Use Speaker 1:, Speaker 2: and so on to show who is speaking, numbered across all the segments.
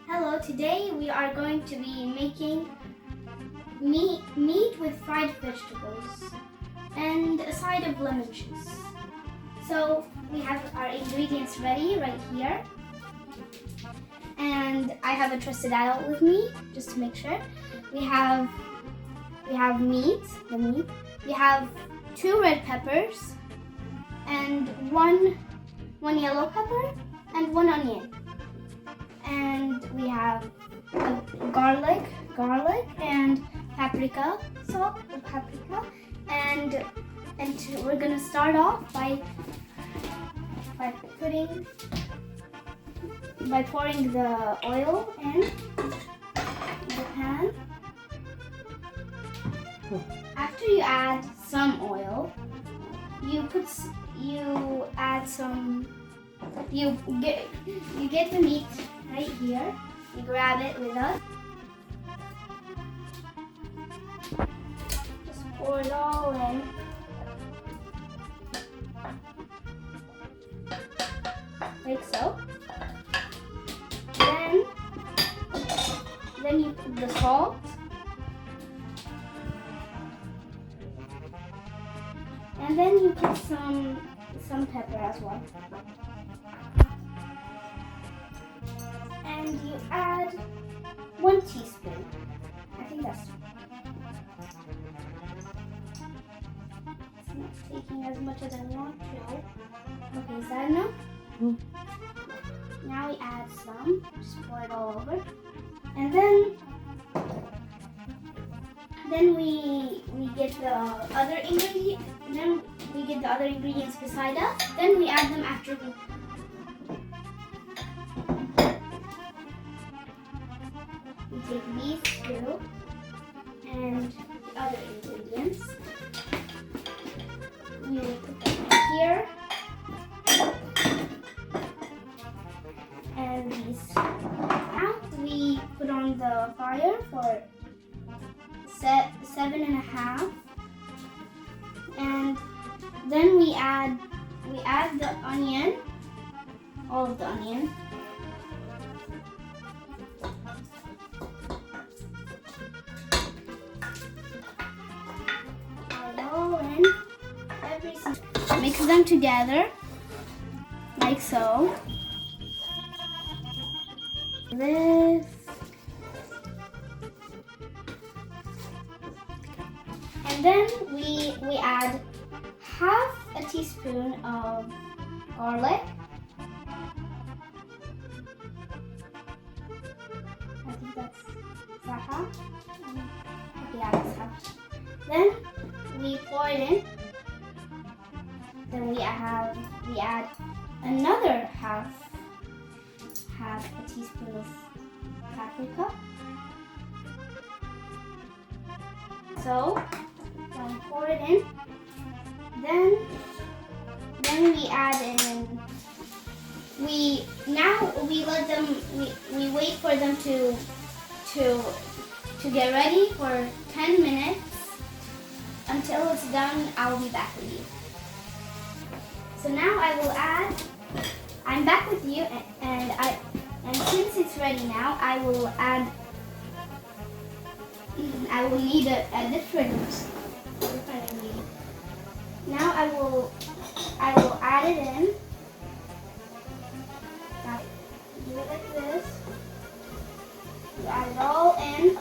Speaker 1: Hello, today we are going to be making meat with fried vegetables and a side of lemon juice. So we have our ingredients ready right here. And I have a trusted adult with me, just to make sure. We have meat, the meat. We have 2 red peppers and one yellow pepper and 1 onion. And we have garlic and paprika, salt, paprika, and we're gonna start off by pouring the oil in the pan. After you add some oil, you get the meat right here. You grab it with us. Just pour it all in. Like so. Then you put the salt. And then you put some pepper as well. And you add 1 teaspoon. I think that's it's not taking as much as I want to. Okay, is that enough? Now we add some, just pour it all over. And then we get the other ingredient. Then we get the other ingredients beside us. Then we add them after we take these 2 and the other ingredients. We will put them right here. And these out. We put on the fire for 7.5. And then we add the onion, all of the onion. All in, mix them together, like so. This. And then we add half a teaspoon of garlic. I think that's half. Yeah, that's half. Then we pour it in. Then we add another half a teaspoon of paprika. So pour it in. Then we add in. We let them. We wait for them to get ready for 10 minutes. Until it's done, I'll be back with you. So now I'm back with you, and since it's ready now, I will need a different ingredient. Now I will add it in. Do it like this. You add it all in.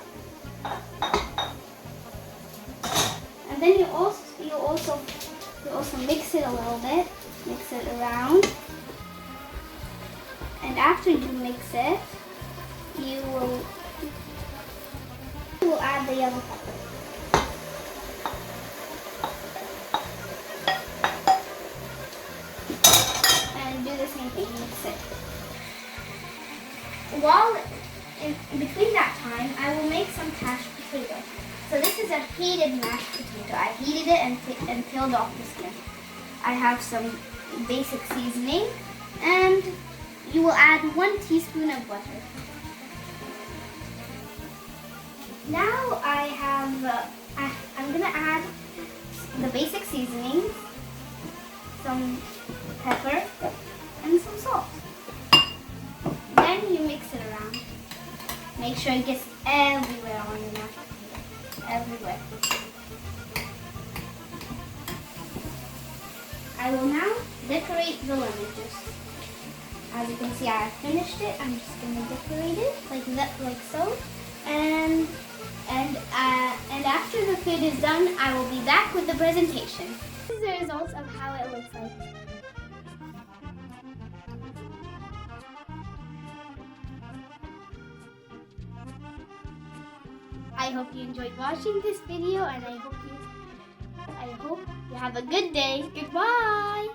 Speaker 1: And then you also mix it a little bit. Mix it around. And after you mix it, you will add the yellow pepper. And do the same thing, mix it. While in between that time, I will make some mashed potato. So this is a heated mashed potato. I heated it and peeled off the skin. I have some basic seasoning, and you will add 1 teaspoon of butter. Now I'm gonna add the basic seasonings, some pepper, and some salt. Then you mix it around. Make sure it gets everywhere on the mashed potato. Everywhere. I will now decorate the lemon juice. As you can see, I have finished it. I'm just going to decorate it like that, like so. And after the food is done, I will be back with the presentation. This is the results of how it looks like. I hope you enjoyed watching this video, and I hope you have a good day. Goodbye!